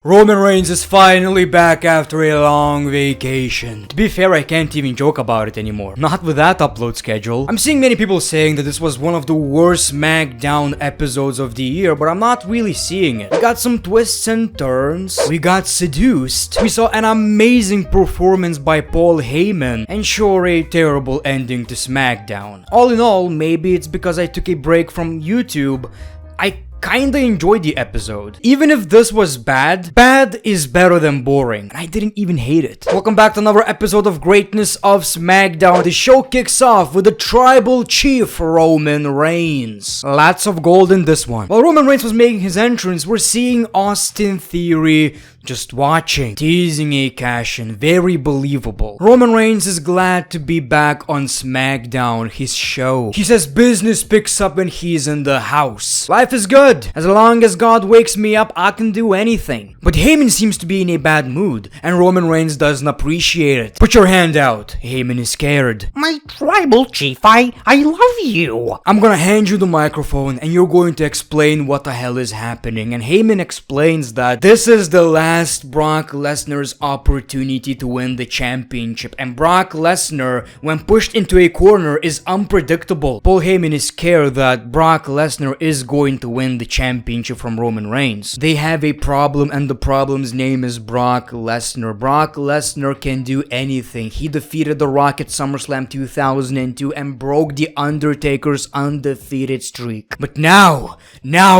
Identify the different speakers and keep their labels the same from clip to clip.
Speaker 1: Roman Reigns is finally back after a long vacation. To be fair, I can't even joke about it anymore. Not with that upload schedule. I'm seeing many people saying that this was one of the worst SmackDown episodes of the year, but I'm not really seeing it. We got some twists and turns. We got seduced. We saw an amazing performance by Paul Heyman. And sure, a terrible ending to SmackDown. All in all, maybe it's because I took a break from YouTube. I kinda enjoyed the episode. Even if this was bad is better than boring. I didn't even hate it. Welcome back to another episode of Greatness of SmackDown. The show kicks off with the Tribal Chief Roman Reigns. Lots of gold in this one. While Roman Reigns was making his entrance, we're seeing Austin Theory just watching, teasing a cash-in, very believable. Roman Reigns is glad to be back on SmackDown, his show. He says business picks up when he's in the house. Life is good. As long as God wakes me up, I can do anything. But Heyman seems to be in a bad mood, and Roman Reigns doesn't appreciate it. Put your hand out. Heyman is scared.
Speaker 2: My tribal chief, I love you.
Speaker 1: I'm gonna hand you the microphone, and you're going to explain what the hell is happening. And Heyman explains that this is the last Brock Lesnar's opportunity to win the championship, and Brock Lesnar, when pushed into a corner, is unpredictable. Paul Heyman is scared that Brock Lesnar is going to win the championship from Roman Reigns. They have a problem, and the problem's name is Brock Lesnar. Brock Lesnar can do anything. He defeated The Rock at SummerSlam 2002 and broke The Undertaker's undefeated streak. But now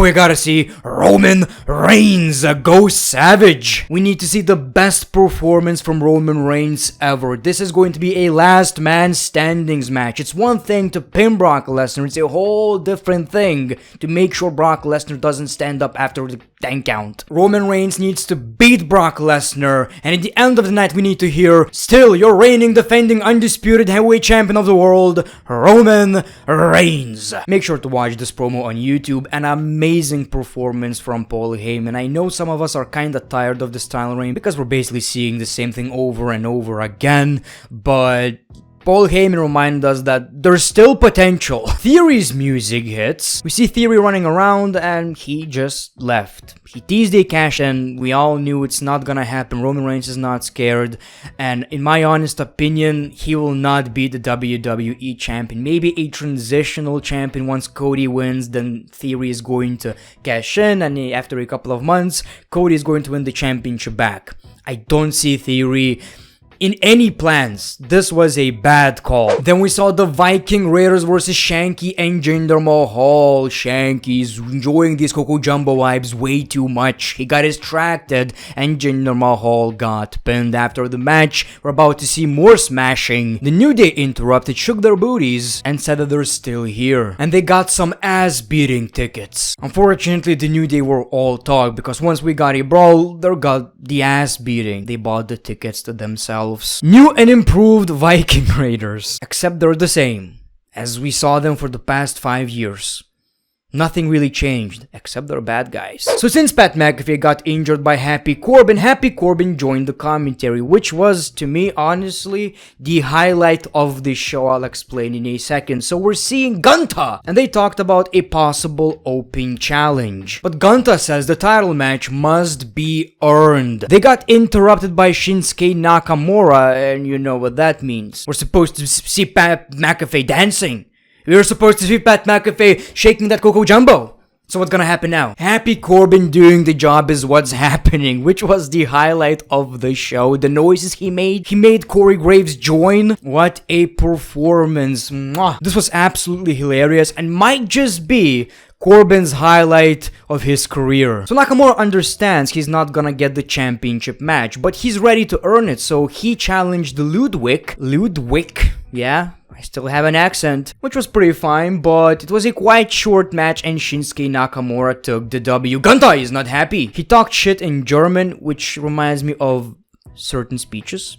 Speaker 1: we gotta see Roman Reigns go savage. We need to see the best performance from Roman Reigns ever. This is going to be a last man standings match. It's one thing to pin Brock Lesnar, it's a whole different thing to make sure Brock Lesnar doesn't stand up after the 10 count. Roman Reigns needs to beat Brock Lesnar, and at the end of the night we need to hear, still your reigning, defending, undisputed heavyweight champion of the world, Roman Reigns. Make sure to watch this promo on YouTube. An amazing performance from Paul Heyman. I know some of us are kinda tired of this title reign because we're basically seeing the same thing over and over again, but Paul Heyman reminded us that there's still potential. Theory's music hits. We see Theory running around and he just left. He teased a cash and we all knew it's not gonna happen. Roman Reigns is not scared, and in my honest opinion, he will not be the WWE champion. Maybe a transitional champion. Once Cody wins, then Theory is going to cash in, and after a couple of months, Cody is going to win the championship back. I don't see Theory in any plans. This was a bad call. Then we saw the Viking Raiders versus Shanky and Jinder Mahal. Shanky's enjoying these Coco Jumbo vibes way too much. He got distracted and Jinder Mahal got pinned. After the match, we're about to see more smashing. The New Day interrupted, shook their booties, and said that they're still here. And they got some ass-beating tickets. Unfortunately, the New Day were all talk because once we got a brawl, they got the ass-beating. They bought the tickets to themselves. New and improved Viking Raiders, except they're the same as we saw them for the past 5 years. Nothing really changed, except they're bad guys. So since Pat McAfee got injured by Happy Corbin joined the commentary, which was, to me, honestly, the highlight of the show. I'll explain in a second. So we're seeing Gunta, and they talked about a possible open challenge. But Gunta says the title match must be earned. They got interrupted by Shinsuke Nakamura, and you know what that means. We're supposed to see Pat McAfee dancing. We were supposed to see Pat McAfee shaking that Coco Jumbo. So what's gonna happen now? Happy Corbin doing the job is what's happening, which was the highlight of the show. The noises he made Corey Graves join. What a performance. Mwah. This was absolutely hilarious and might just be Corbin's highlight of his career. So Nakamura understands he's not gonna get the championship match, but he's ready to earn it, so he challenged Ludwig, yeah? I still have an accent, which was pretty fine, but it was a quite short match and Shinsuke Nakamura took the W. Gunta is not happy. He talked shit in German, which reminds me of certain speeches.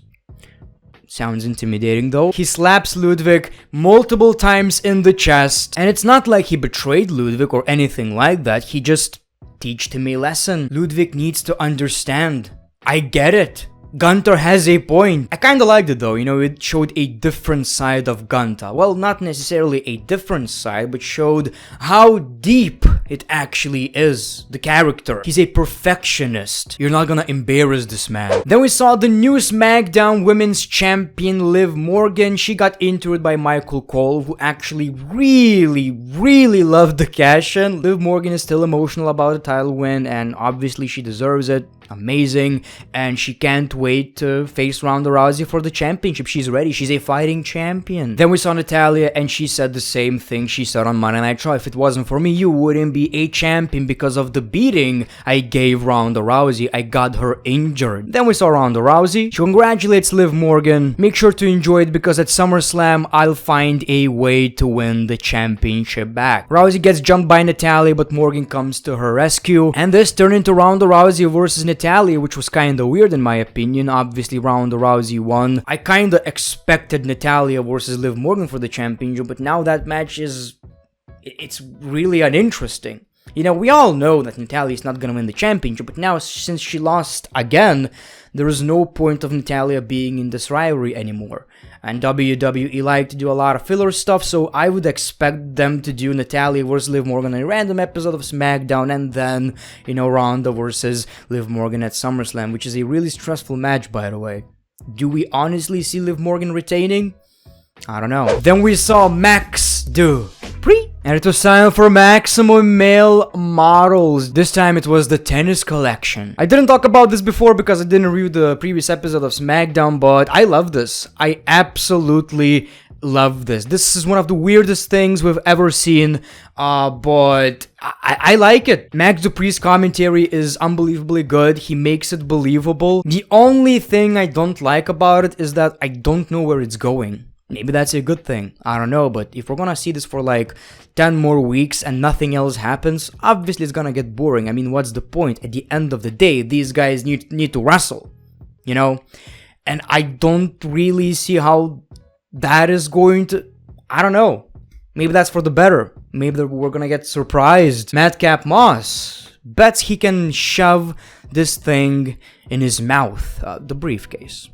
Speaker 1: Sounds intimidating though. He slaps Ludwig multiple times in the chest, and it's not like he betrayed Ludwig or anything like that. He just teached him a lesson. Ludwig needs to understand. I get it. Gunter has a point. I kinda liked it though, it showed a different side of Gunter. Well, not necessarily a different side, but showed how deep It actually is the character. He's a perfectionist. You're not gonna embarrass this man. Then we saw the new SmackDown Women's Champion Liv Morgan. She got interviewed by Michael Cole, who actually really loved the cash-in. Liv Morgan is still emotional about the title win, and obviously she deserves it. Amazing, and she can't wait to face Ronda Rousey for the championship. She's ready. She's a fighting champion. Then we saw Natalya, and she said the same thing she said on Monday Night Raw. If it wasn't for me, you wouldn't be a champion because of the beating I gave Ronda Rousey. I got her injured. Then we saw Ronda Rousey. She congratulates Liv Morgan. Make sure to enjoy it because at SummerSlam, I'll find a way to win the championship back. Rousey gets jumped by Natalya, but Morgan comes to her rescue, and this turned into Ronda Rousey versus Natalya, which was kinda weird in my opinion. Obviously, Ronda Rousey won. I kinda expected Natalya versus Liv Morgan for the championship, but now that match it's really uninteresting. You know, we all know that Natalya is not gonna win the championship, but now since she lost again, there is no point of Natalya being in this rivalry anymore. And WWE like to do a lot of filler stuff, so I would expect them to do Natalya versus Liv Morgan in a random episode of SmackDown, and then, you know, Ronda versus Liv Morgan at SummerSlam, which is a really stressful match, by the way. Do we honestly see Liv Morgan retaining? I don't know. Then we saw Max Dupree, and it was time for Maximum Male Models. This time it was the tennis collection. I didn't talk about this before because I didn't review the previous episode of SmackDown, but I love this. I absolutely love this. This is one of the weirdest things we've ever seen, but I like it. Max Dupree's commentary is unbelievably good. He makes it believable. The only thing I don't like about it is that I don't know where it's going. Maybe that's a good thing. I don't know, but if we're gonna see this for like 10 more weeks and nothing else happens, obviously it's gonna get boring. I mean, what's the point? At the end of the day, these guys need to wrestle, you know? And I don't really see how that is going to... I don't know. Maybe that's for the better. Maybe we're gonna get surprised. Madcap Moss bets he can shove this thing in his mouth. The briefcase,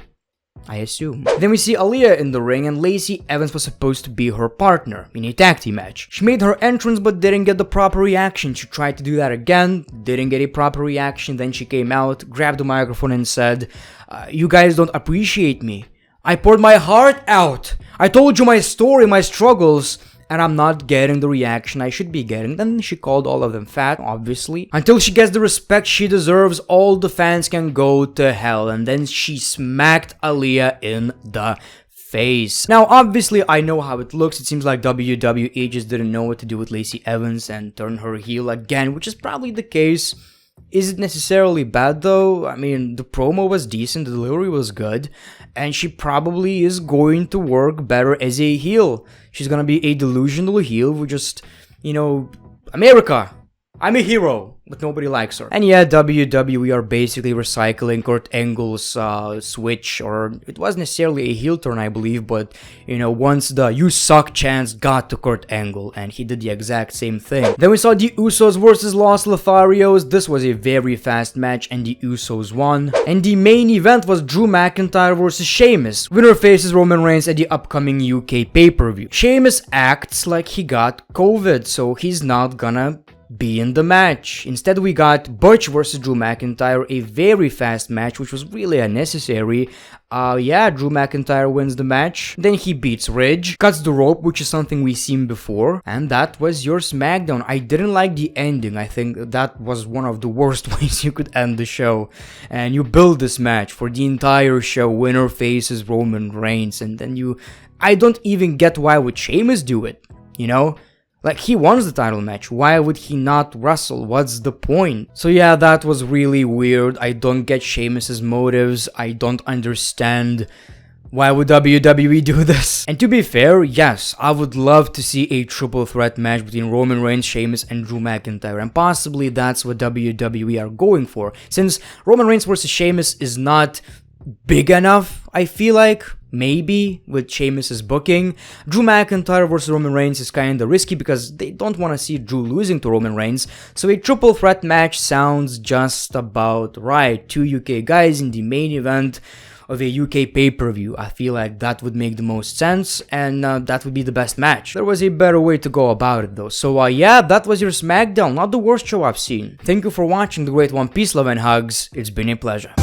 Speaker 1: I assume. Then we see Aaliyah in the ring, and Lacey Evans was supposed to be her partner in a tag team match. She made her entrance but didn't get the proper reaction. She tried to do that again, didn't get a proper reaction. Then she came out, grabbed the microphone and said, you guys don't appreciate me. I poured my heart out. I told you my story, my struggles, and I'm not getting the reaction I should be getting. Then she called all of them fat, obviously. Until she gets the respect she deserves, all the fans can go to hell. And then she smacked Aaliyah in the face. Now, obviously, I know how it looks. It seems like WWE just didn't know what to do with Lacey Evans and turn her heel again, which is probably the case. Is it necessarily bad though? I mean, the promo was decent, the delivery was good, and she probably is going to work better as a heel. She's gonna be a delusional heel who just, you know, America, I'm a hero, but nobody likes her. And yeah, WWE are basically recycling Kurt Angle's switch, or it wasn't necessarily a heel turn, I believe, but, you know, once the "you suck" chance got to Kurt Angle, and he did the exact same thing. Then we saw the Usos versus Los Lotharios. This was a very fast match, and the Usos won. And the main event was Drew McIntyre versus Sheamus. Winner faces Roman Reigns at the upcoming UK pay-per-view. Sheamus acts like he got COVID, so he's not gonna be in the match. Instead, we got Butch versus Drew McIntyre, a very fast match, which was really unnecessary. Yeah, Drew McIntyre wins the match. Then he beats Ridge, cuts the rope, which is something we've seen before. And that was your SmackDown. I didn't like the ending. I think that was one of the worst ways you could end the show. And you build this match for the entire show. Winner faces Roman Reigns. And then I don't even get why would Sheamus do it, you know? Like, he won the title match, why would he not wrestle? What's the point? So yeah, that was really weird. I don't get Sheamus's motives. I don't understand why would WWE do this. And to be fair, yes, I would love to see a triple threat match between Roman Reigns, Sheamus, and Drew McIntyre. And possibly that's what WWE are going for. Since Roman Reigns versus Sheamus is not big enough, I feel like. Maybe with Sheamus's booking. Drew McIntyre versus Roman Reigns is kinda risky because they don't want to see Drew losing to Roman Reigns, so a triple threat match sounds just about right. Two UK guys in the main event. of a UK pay-per-view. I feel like that would make the most sense, and that would be the best match. There was a better way to go about it though. So yeah, that was your SmackDown. Not the worst show I've seen. Thank you for watching The Great One. Peace, love, and hugs. It's been a pleasure.